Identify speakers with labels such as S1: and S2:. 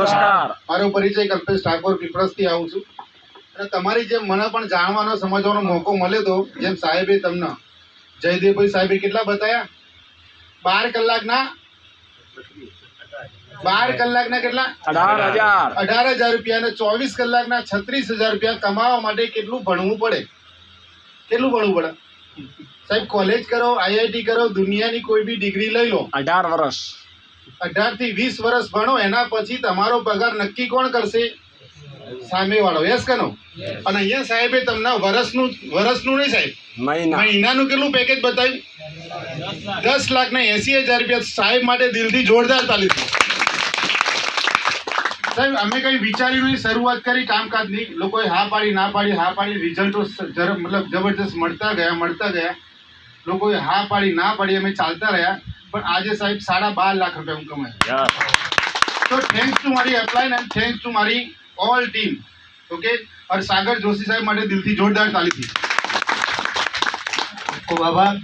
S1: નમસ્કાર.
S2: મારો પરિચય કલ્પેશ ઠાકોર પીપળસથી આવું છું અને તમારી જેમ મને પણ જાણવાનો સમજવાનો મોકો મળ્યો તો જેમ સાહેબે તમને જયદેવભાઈ સાહેબે કેટલા બતાવ્યા 12 કલાકના કેટલા
S1: 18,000.
S2: 18,000 રૂપિયા અને 24 કલાકના 36,000 રૂપિયા કમાવા માટે કેટલું ભણવું પડે? કેટલું ભણવું પડે સાહેબ? કોલેજ કરો, આઈઆઈટી કરો, દુનિયાની કોઈ બી ડિગ્રી લઈ લો,
S1: 18 વર્ષ.
S2: 18 થી 20 વર્ષ ભણો, એના પછી તમારો પગાર નક્કી કોણ કરશે? સામેવાળો. યસ કે નો? અને અહીંયા સાહેબે તમને વર્ષનું નહીં સાહેબ, મહિનાનું કેટલું પેકેજ બતાવ્યું? 10,80,000 રૂપિયા. સાહેબ માટે દિલથી જોરદાર તાલી. સાહેબ અમે કઈ વિચાર્યું નહીં, શરૂઆત કરી કામકાજની, લોકોએ હા પાડી ના પાડી, હા પાડી, રિઝલ્ટો મતલબ જબરજસ્ત મળતા ગયા. લોકોએ હા પાડી ના પાડી, અમે ચાલતા રહ્યા, પણ આજે સાહેબ 12.5 લાખ રૂપિયા હું કમાય. તો થેન્ક્સ ટુ મારી અપલાઈન એન્ડ થેન્ક્સ ટુ મારી ઓલ ટીમ. ઓકે. और सागर जोशी साहब માટે દિલથી જોરદાર તાલીથી. ખૂબ આભાર.